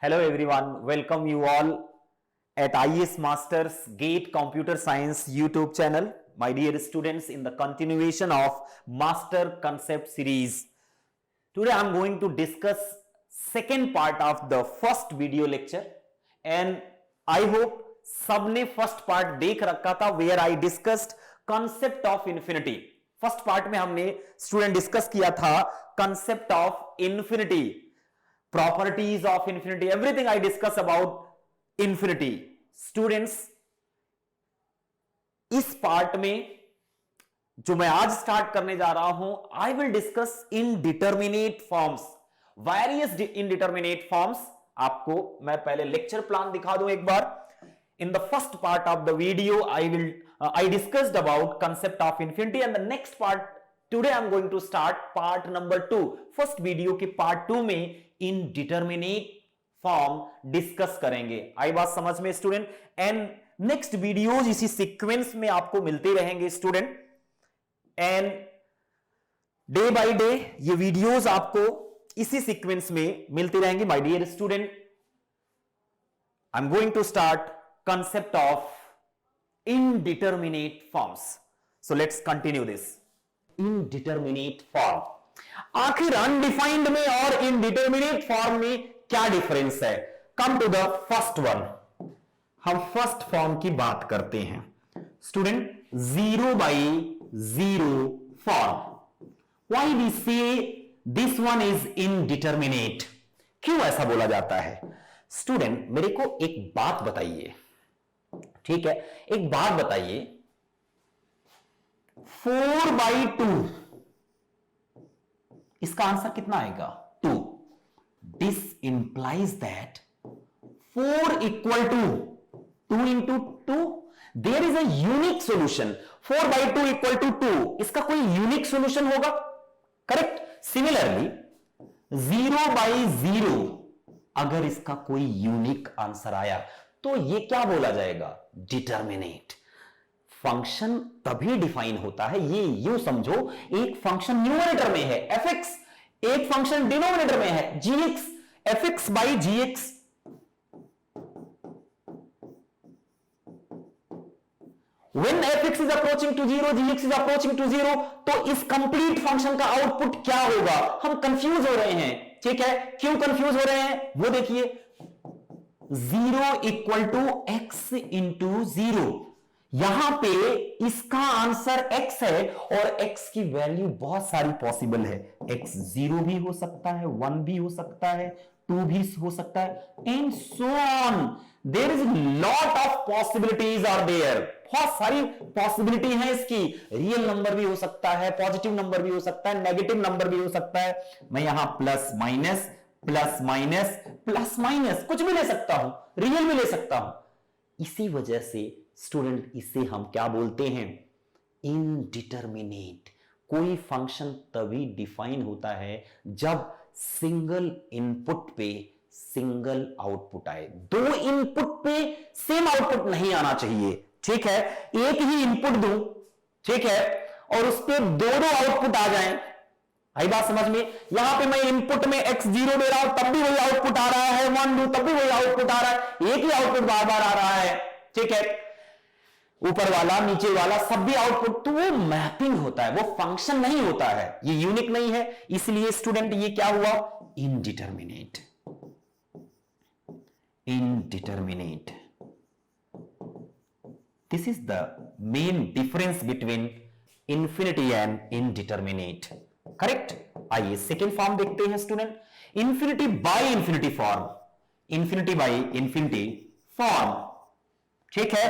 Hello everyone, welcome you all at IES Masters GATE Computer Science YouTube channel. My dear students, in the continuation of Master Concept series, today I am going to discuss second part of the first video lecture and I hope सबने first part देख रखा था where I discussed concept of infinity. First part में हमने student discuss किया था concept of infinity, properties of infinity, everything I discuss about infinity. Students, इस part में जो मैं आज स्टार्ट करने जा रहा हूं, I will discuss indeterminate forms, various indeterminate forms. आपको मैं पहले लेक्चर प्लान दिखा दूं एक बार. In the first part of the video, I discussed about concept of infinity, and the next part today I'm going to start part number 2. First video के part 2 में indeterminate form discuss करेंगे. आई बात समझ में student? And next videos इसी sequence में आपको मिलते रहेंगे student, and day by day ये वीडियोज आपको इसी सीक्वेंस में मिलती रहेंगी. My dear student, I am going to start concept of indeterminate forms. So let's continue this. Indeterminate form. आखिर undefined में और indeterminate form में क्या डिफरेंस है? Come to the first one. हम फर्स्ट फॉर्म की बात करते हैं student. 0 by 0 form. Why we say this one is indeterminate? क्यों ऐसा बोला जाता है? स्टूडेंट मेरे को एक बात बताइए, ठीक है, एक बात बताइए. 4 by 2, इसका आंसर कितना आएगा? 2. This implies that 4 equal to 2 into 2. There is a unique solution. 4 by 2 equal to 2, इसका कोई यूनिक सोल्यूशन होगा, करेक्ट? सिमिलरली 0 by 0, अगर इसका कोई यूनिक आंसर आया तो ये क्या बोला जाएगा? डिटरमिनेट. फंक्शन तभी डिफाइन होता है, ये यूं समझो, एक फंक्शन न्यूमरेटर में है fx, एक फंक्शन डिनोमिनेटर में है gx, fx by gx. When fx is approaching to 0, gx is approaching to 0, तो इस कंप्लीट फंक्शन का आउटपुट क्या होगा? हम कंफ्यूज हो रहे हैं, ठीक है. क्यों कंफ्यूज हो रहे हैं वो देखिए. 0 इक्वल टू x इंटू 0, यहां पे इसका आंसर x है और x की वैल्यू बहुत सारी पॉसिबल है. x 0 भी हो सकता है, 1 भी हो सकता है, 2 भी हो सकता है, and so on. There is lot of possibilities are there. बहुत सारी पॉसिबिलिटी है इसकी. रियल नंबर भी हो सकता है, पॉजिटिव नंबर भी हो सकता है, नेगेटिव नंबर भी हो सकता है. मैं यहां plus minus plus minus plus minus कुछ भी ले सकता हूं, रियल भी ले सकता हूं. इसी वजह से स्टूडेंट इसे हम क्या बोलते हैं? इनडिटरमिनेट. कोई फंक्शन तभी डिफाइन होता है जब सिंगल इनपुट पे सिंगल आउटपुट आए. 2 इनपुट पे सेम आउटपुट नहीं आना चाहिए, ठीक है. एक ही इनपुट दूं, ठीक है, और उस पे दो आउटपुट आ जाएं. आई बात समझ में? यहां पे मैं इनपुट में x0 दे रहा हूं तब भी वही आउटपुट आ रहा है, 1 दूं तब भी वही आउटपुट आ रहा है, एक ही आउटपुट बार बार आ रहा है, ठीक है. ऊपर वाला नीचे वाला सब भी आउटपुट, तो वो मैपिंग होता है, वो फंक्शन नहीं होता है, ये यूनिक नहीं है. इसलिए स्टूडेंट ये क्या हुआ? Indeterminate. Indeterminate. This is the main difference between infinity and indeterminate, correct. आइए सेकेंड फॉर्म देखते हैं student. Infinity by infinity form. Infinity by infinity form, ठीक है.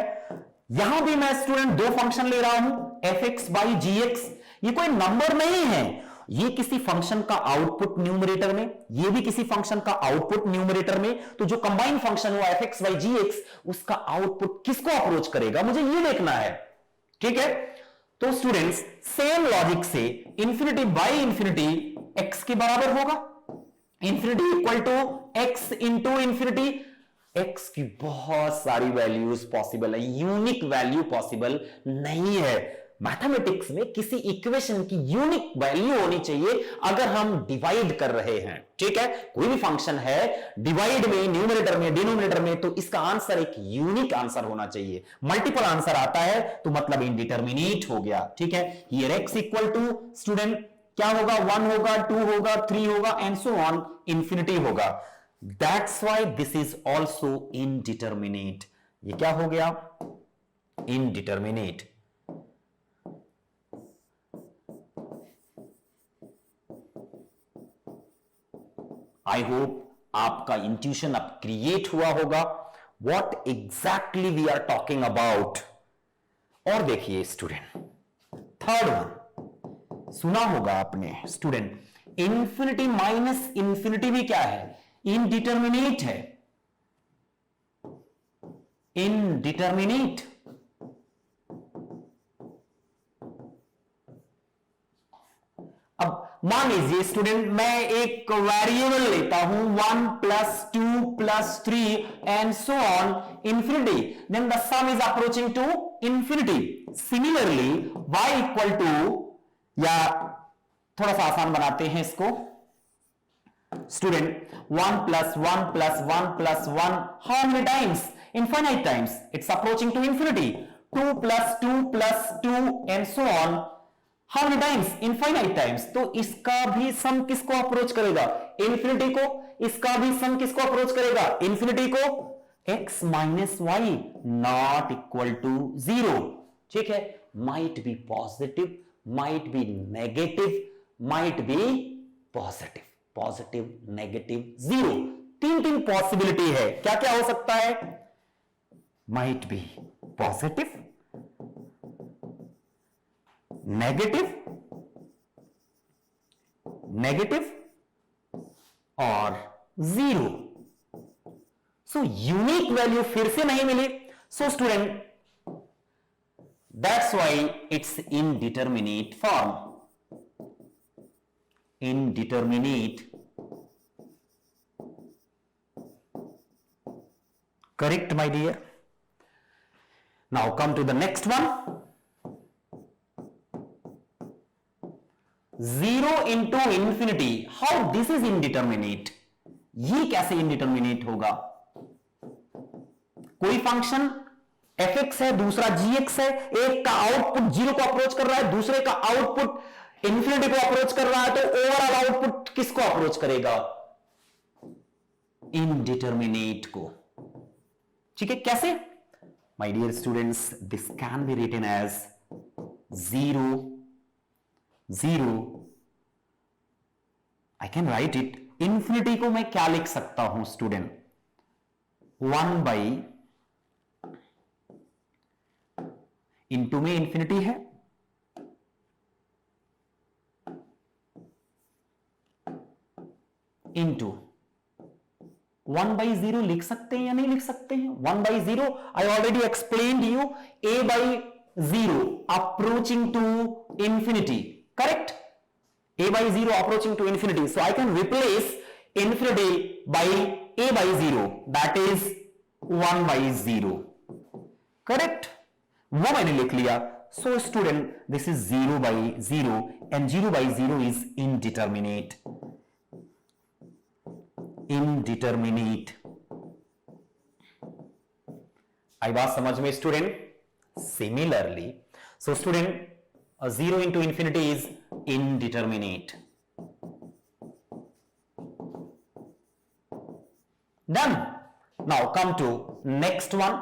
यहां भी मैं स्टूडेंट 2 फंक्शन ले रहा हूं, fx by gx. ये कोई नंबर नहीं है, ये किसी फंक्शन का आउटपुट न्यूमरेटर में, ये भी किसी फंक्शन का आउटपुट न्यूमरेटर में. तो जो कंबाइंड फंक्शन हुआ fx by gx, उसका आउटपुट किसको अप्रोच करेगा मुझे ये देखना है, ठीक है. तो स्टूडेंट्स सेम लॉजिक से इंफिनिटी बाय इंफिनिटी x के बराबर होगा. Infinity equal to x into infinity. x की बहुत सारी वैल्यूज पॉसिबल है, यूनिक वैल्यू पॉसिबल नहीं है. मैथमेटिक्स में किसी इक्वेशन की यूनिक वैल्यू होनी चाहिए अगर हम डिवाइड कर रहे हैं, ठीक है। कोई भी फंक्शन है डिवाइड में, न्यूमरेटर में, डिनोमिनेटर में, तो इसका आंसर एक यूनिक आंसर होना चाहिए। मल्टीपल आंसर आता है तो मतलब इनडिटर्मिनेट हो गया, ठीक है। Here x equal to student क्या होगा, 1 होगा, 2 होगा, 3 होगा एंड सो ऑन, इंफिनिटी होगा। That's why this is also indeterminate. ये क्या हो गया, इनडिटर्मिनेट। आई होप आपका इंट्यूशन अब क्रिएट हुआ होगा what exactly we are talking about. और देखिए स्टूडेंट, थर्ड वन सुना होगा आपने स्टूडेंट, इंफिनिटी माइनस इंफिनिटी भी क्या है, इनडिटर्मिनेट है, इनडिटर्मिनेट। अब मान लीजिए स्टूडेंट मैं एक वेरिएबल लेता हूं 1 + 2 + 3 and so on infinity, then the sum is approaching to infinity. Similarly y equal to, या थोड़ा सा आसान बनाते हैं इसको student, 1 + 1 + 1 + 1 how many times, infinite times, it's approaching to infinity. 2 + 2 + 2 and so on, how many times, infinite times. तो इसका भी सम किसको अप्रोच करेगा, इंफिनिटी को। इसका भी सम किसको अप्रोच करेगा, इंफिनिटी को। x - y not equal to 0, ठीक है। might be positive, might be negative, might be positive, positive, negative, 0, तीन पॉसिबिलिटी है। क्या क्या हो सकता है, might be positive, negative, और 0। सो यूनिक वैल्यू फिर से नहीं मिली। So student that's why it's indeterminate form, indeterminate. correct my dear. Now come to the next one, 0 into infinity, how this is indeterminate, ये कैसे indeterminate होगा। कोई function fx है, दूसरा gx है, एक का आउटपुट 0 को अप्रोच कर रहा है, दूसरे का आउटपुट इंफिनिटी को अप्रोच कर रहा है, तो ओवरऑल आउटपुट किसको अप्रोच करेगा, इनडिटर्मिनेट को, ठीक है। कैसे, my dear students, this can be written as 0 0, I can write it, infinity को मैं क्या लिख सकता हूं स्टूडेंट, 1 इंटू में इंफिनिटी है, इंटू 1/0 लिख सकते हैं या नहीं लिख सकते हैं। 1/0 I already explained you, a/0 approaching to infinity, correct, a/0 approaching to infinity. So I can replace infinity by a/0, that is 1/0, correct, वो मैंने लिख लिया। So student this is 0/0 and 0/0 is indeterminate, indeterminate. आई बात समझ में student. Similarly so student 0 into infinity is indeterminate. Done. Now come to next one.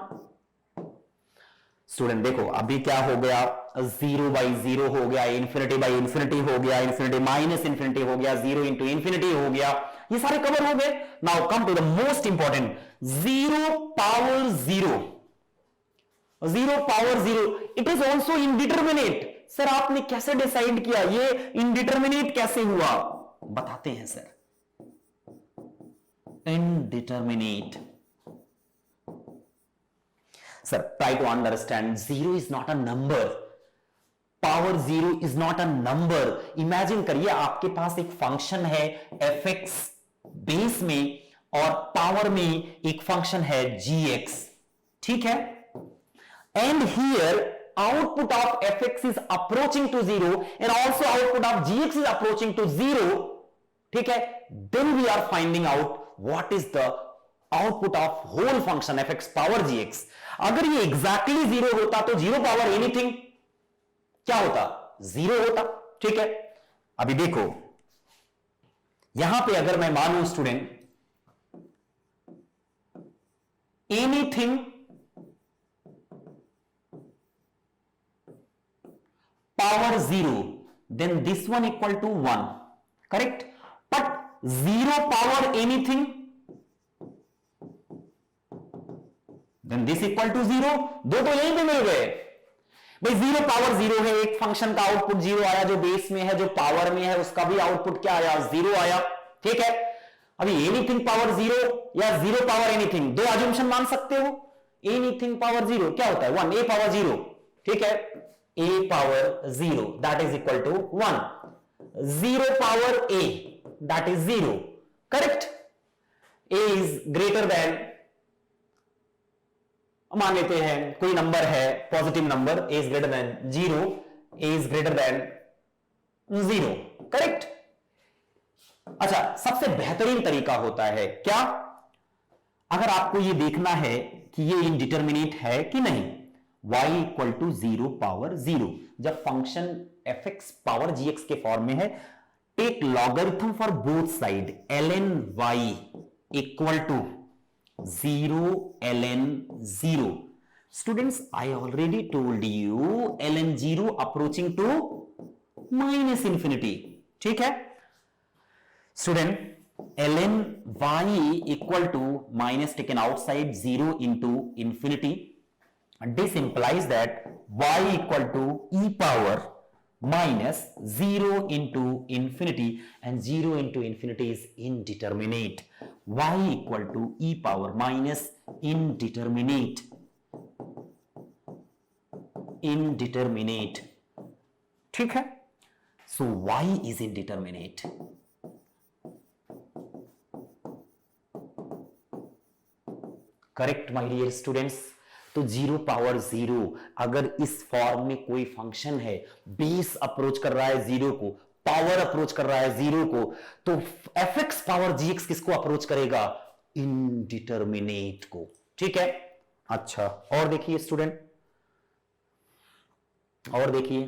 Student देखो अभी क्या हो गया, 0/0 हो गया, infinity/infinity हो गया, infinity - हो गया, 0 into infinity हो गया, ये सारे कवर हो गए। Now come to the most important, 0/0, 0/0 it is also indeterminate. Sir आपने कैसे डिसाइड किया ये इनडिटर्मिनेट कैसे हुआ, बताते हैं sir. Indeterminate, sir try to understand, 0 is not a number, power 0 is not a number। Imagine करिए आपके पास एक फंक्शन है fx बेस में और पावर में एक फंक्शन है gx, ठीक है। And here output of fx is approaching to 0 and also output of gx is approaching to 0, ठीक है, then we are finding out what is the output of whole function fx power gx. अगर ये exactly 0 होता तो 0 power anything क्या होता, 0 होता, ठीक है. अभी देखो यहां पे अगर मैं मानूं student anything power 0, then this one equal to 1, correct. But 0 power anything, then this equal to 0. दो तो यहीं पे मिल गए भाई. 0 पावर 0 है, एक फंक्शन का आउटपुट 0 आया, जो बेस में है जो पावर में है उसका भी आउटपुट क्या आया, 0 आया, ठीक है. अभी एनीथिंग पावर 0 या 0 पावर एनीथिंग, दो अजम्पशन मान सकते हो. एनीथिंग पावर 0 क्या होता है, 1. ए पावर 0, ठीक है, a power 0 that is equal to 1. 0 power a that is 0, correct. a is greater than, मान लेते हैं कोई नंबर है positive number, a is greater than 0, a is greater than 0, correct. अच्छा, सबसे बेहतरीन तरीका होता है क्या, अगर आपको यह देखना है कि यह इंडिटरमिनेट है कि नहीं, y इक्वल टू 0 पावर 0, जब फंक्शन fx पावर gx के फॉर्म में है, take logarithm for both side, ln y equal to 0 ln 0. Students I already told you ln 0 approaching to minus infinity, ठीक है student. ln y equal to minus taken outside 0 into infinity. This implies that y equal to e power minus 0 into infinity, and 0 into infinity is indeterminate. Y equal to e power minus indeterminate. Indeterminate. ठीक है? So y is indeterminate. Correct, my dear students. तो 0 power 0, अगर इस form में कोई function है, base approach कर रहा है 0 को, पावर अप्रोच कर रहा है 0 को, तो fx पावर gx किसको अप्रोच करेगा, इनडिटरमिनेट को, ठीक है. अच्छा, और देखिए स्टूडेंट, और देखिए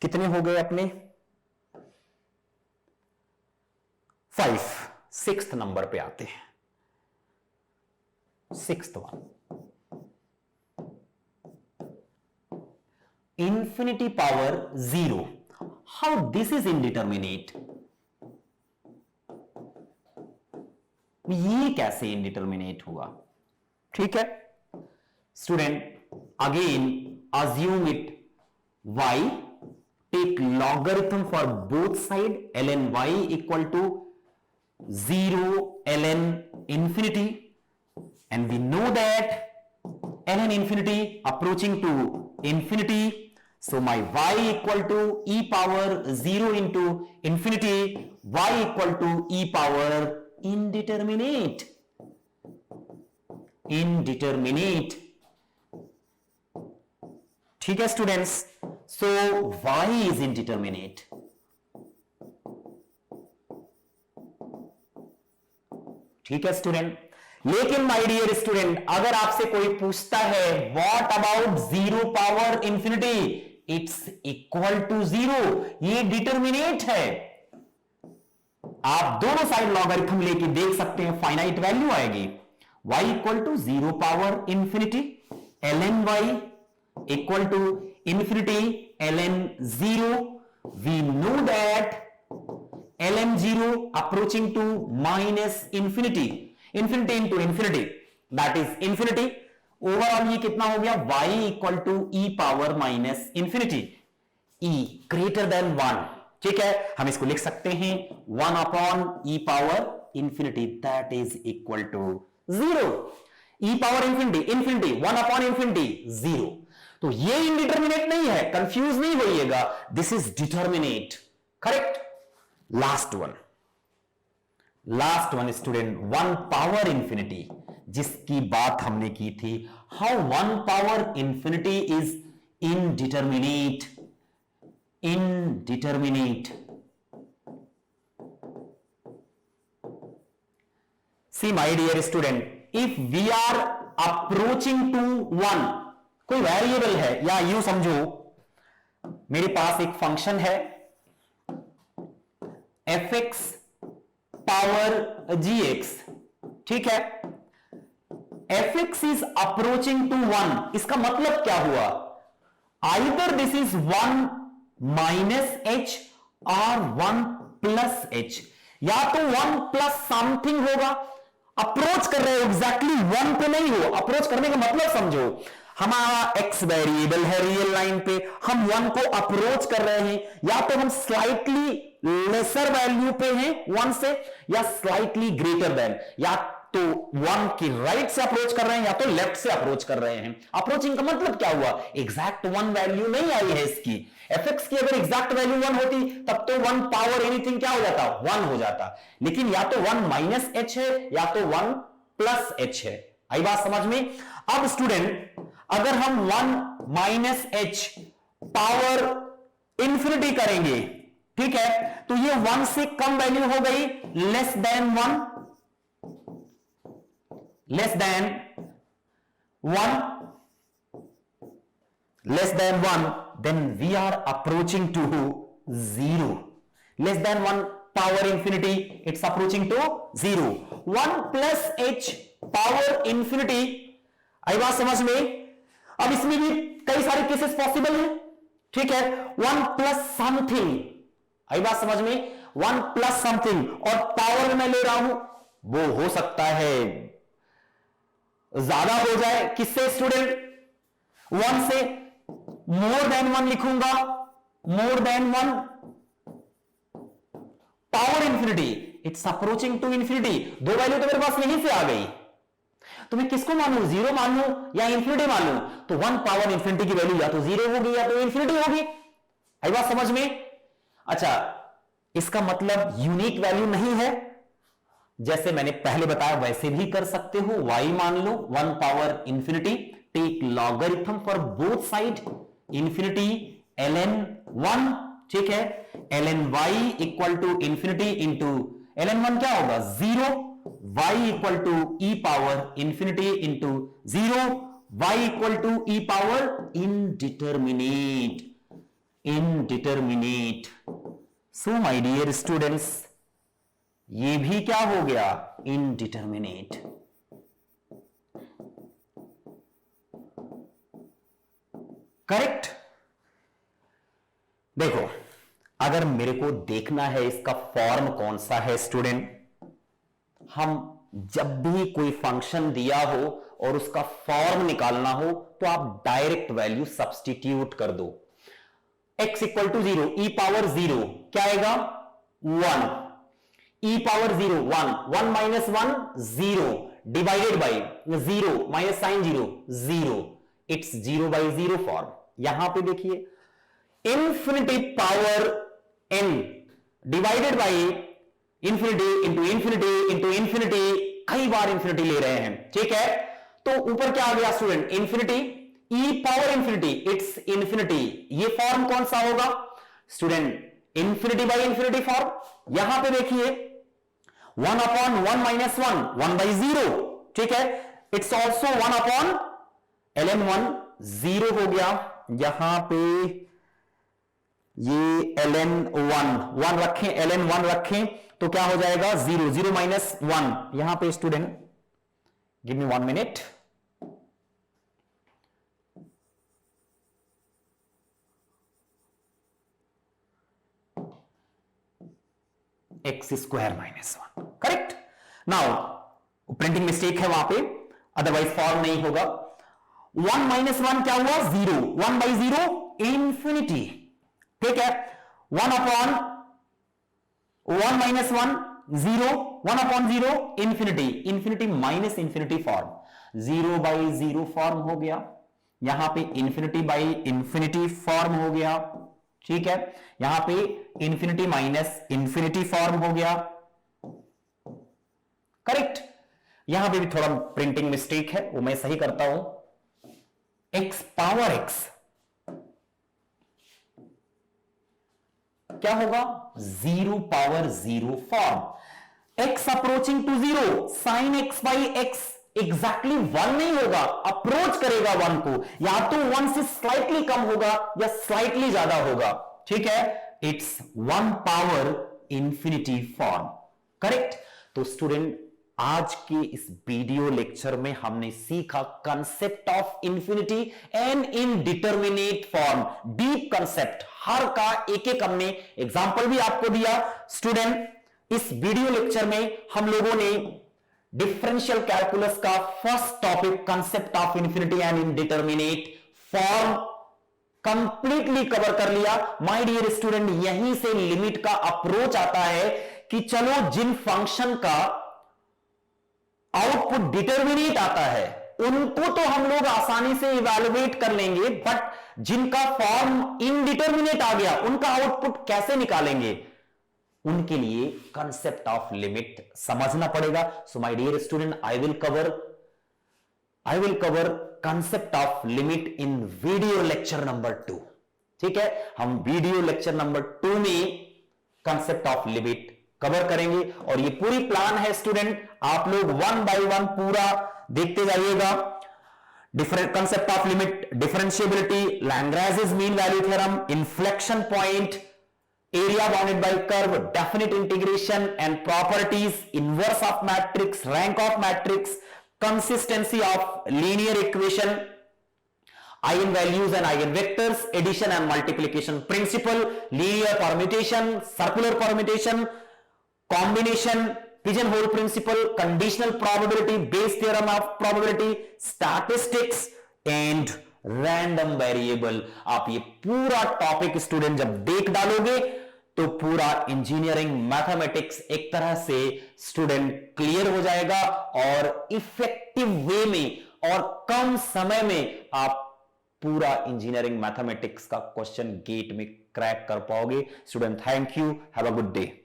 कितने हो गए अपने 5. 6th नंबर पे आते हैं. 6th one, infinity power 0. How this is indeterminate? ये कैसे indeterminate हुआ, ठीक है student. Again assume it y, take logarithm for both side, ln y equal to 0 ln infinity. And we know that ln infinity approaching to infinity, so my y equal to e power 0 into infinity, y equal to e power indeterminate. Indeterminate, ठीक है students. so y is indeterminate. ठीक है student. लेकिन my dear student, अगर आपसे कोई पूछता है what about 0 power infinity, it's equal to 0, ये डिटरमिनेट है. आप दोनों साइड लॉगरिथम लेके देख सकते हैं, फाइनाइट वैल्यू आएगी. y equal to 0 power infinity, ln y equal to infinity ln 0. We know that ln 0 approaching to minus infinity, infinity into infinity that is infinity. Overall ये कितना हो गया, y equal to e power minus infinity, e greater than 1, ठीक है. हम इसको लिख सकते हैं 1 upon e power infinity that is equal to 0. E power infinity, infinity 1 upon infinity 0. तो ये इनडिटरमिनेट नहीं है, कंफ्यूज नहीं होइएगा, this is determinate, correct. Last one, last one student, one power infinity, जिसकी बात हमने की थी, how one power infinity is indeterminate, indeterminate. See my dear student, if we are approaching to one, कोई वेरिएबल है, या यूं समझो मेरे पास एक फंक्शन है fx पावर gx, ठीक है, fx is approaching to one, इसका मतलब क्या हुआ, either this is 1 minus h और 1 प्लस h, या तो 1 प्लस समथिंग होगा, अप्रोच कर रहे हो एग्जैक्टली 1 पे नहीं हो, अप्रोच करने का मतलब समझो, हमारा x वेरिएबल है रियल लाइन पे, हम 1 को अप्रोच कर रहे हैं, या तो हम स्लाइटली लेसर वैल्यू पे हैं 1 से, या स्लाइटली ग्रेटर देन, या तो 1 की राइट से अप्रोच कर रहे हैं या तो लेफ्ट से अप्रोच कर रहे हैं। अप्रोचिंग का मतलब क्या हुआ, एग्जैक्ट 1 वैल्यू नहीं आई है इसकी, fx की अगर एग्जैक्ट वैल्यू 1 होती तब तो 1 पावर एनीथिंग क्या हो जाता, 1 हो जाता, लेकिन या तो 1 माइनस h है या तो 1 प्लस h है। आई बात समझ में। अब स्टूडेंट अगर हम 1 माइनस h पावर इंफिनिटी करेंगे, ठीक है, तो ये 1 से कम वैल्यू हो गई, less than 1, less than 1, less than 1, then we are approaching to 0. Less than 1 power infinity, it's approaching to 0. 1 plus h power infinity, आई बात समझ में। अब इसमें भी कई सारे केसेस पॉसिबल हैं, ठीक है, 1 प्लस समथिंग, आई बात समझ में, 1 प्लस समथिंग, और पावर में मैं ले रहा हूं, वो हो सकता है ज्यादा हो जाए, किससे स्टूडेंट, 1 से, मोर देन 1 लिखूंगा, more than 1 power infinity, it's approaching to infinity, दो वैल्यू तो मेरे पास यहीं से आ गई, तो मैं किसको मानूं, 0 मान लूं या इंफिनिटी मान लूं, तो 1 पावर इंफिनिटी की वैल्यू या तो 0 होगी या तो इंफिनिटी होगी, आई बात समझ में। अच्छा, इसका मतलब यूनिक वैल्यू नहीं है, जैसे मैंने पहले बताया वैसे भी कर सकते हो, y मान लो 1 power infinity, take logarithm for both side, infinity ln 1, ठीक है, ln y equal to infinity into ln 1 क्या होगा 0, y equal to e power infinity into 0, y equal to e power indeterminate, indeterminate. So my dear students, ये भी क्या हो गया, indeterminate. Correct. देखो, अगर मेरे को देखना है इसका फॉर्म कौन सा है स्टूडेंट, हम जब भी कोई फंक्शन दिया हो और उसका फॉर्म निकालना हो तो आप डायरेक्ट वैल्यू सब्स्टिट्यूट कर दो, x equal to 0, e power 0 क्या आएगा 1, e power 0 1, 1 minus 1 0, divided by 0 minus sine 0 0, it's 0 by 0 form. यहां पे देखिए infinity power n divided by infinity into infinity into infinity, कई बार इंफिनिटी ले रहे हैं, ठीक है, तो ऊपर क्या आ गया student, infinity, e power infinity, it's infinity, ये फॉर्म कौन सा होगा student, infinity by infinity form. यहां पे देखिए 1 अपॉन 1 माइनस 1, 1 बाई 0, ठीक है, इट्स ऑल्सो 1 अपॉन ln 1 0 हो गया, यहां पे ये ln 1 रखें, ln 1 रखें तो क्या हो जाएगा 0, 0 माइनस 1, यहां पे student give me 1 minute, x square minus 1, correct. Now printing mistake है वहां पे, अदरवाइज फॉर्म नहीं होगा। 1 माइनस 1 क्या हुआ 0, 1 बाई 0 इंफिनिटी, ठीक है, 1 upon 1 minus 1 0, 1 upon 0 infinity, infinity minus infinity form, 0 by 0 form हो गया, यहां पे इंफिनिटी बाई इंफिनिटी फॉर्म हो गया, ठीक है, यहां पे इंफिनिटी माइनस इंफिनिटी फॉर्म हो गया, करेक्ट। यहां पे भी थोड़ा प्रिंटिंग मिस्टेक है, वो मैं सही करता हूं। x पावर x क्या होगा? 0 power 0 form. x approaching to 0, sine x by x exactly 1 नहीं होगा, अप्रोच करेगा 1 को, या तो 1 से स्लाइटली कम होगा या स्लाइटली ज्यादा होगा, ठीक है। It's 1 power infinity form, correct. तो स्टूडेंट, आज के इस वीडियो लेक्चर में हमने सीखा concept of infinity and indeterminate form, deep concept, हर का एक एक हमने एग्जांपल भी आपको दिया। स्टूडेंट, इस वीडियो लेक्चर में हम लोगों ने डिफरेंशियल कैलकुलस का first topic concept of infinity and indeterminate form completely cover कर लिया। माय डियर स्टूडेंट, यहीं से लिमिट का अप्रोच आता है कि चलो जिन फंक्शन का आउटपुट डिटरमिनेट आता है उनको तो हम लोग आसानी से इवैल्यूएट कर लेंगे, बट जिनका फॉर्म इनडिटरमिनेट आ गया उनका आउटपुट कैसे निकालेंगे, उनके लिए कंसेप्ट ऑफ लिमिट समझना पड़ेगा। So my dear student, I will cover concept of limit in video lecture number 2, ठीक है। हम वीडियो लेक्चर नंबर 2 में कंसेप्ट ऑफ लिमिट कवर करेंगे, और ये पूरी प्लान है स्टूडेंट, आप लोग 1 बाय 1 पूरा देखते जाइएगा। Different concept of limit, differentiability, Lagrange mean value theorem, inflection point, area bounded by curve, definite integration and properties, inverse of matrix, rank of matrix, consistency of linear equation, eigen values and eigen vectors, addition and multiplication principle, linear permutation, circular permutation, combination, pigeon hole principle, conditional probability, Bayes theorem of probability, statistics and random variable. आप ये पूरा topic student जब देख डालोगे तो पूरा engineering mathematics एक तरह से स्टूडेंट क्लियर हो जाएगा, और इफेक्टिव वे में और कम समय में आप पूरा इंजीनियरिंग मैथमेटिक्स का क्वेश्चन गेट में क्रैक कर पाओगे। Student, thank you, have a good day.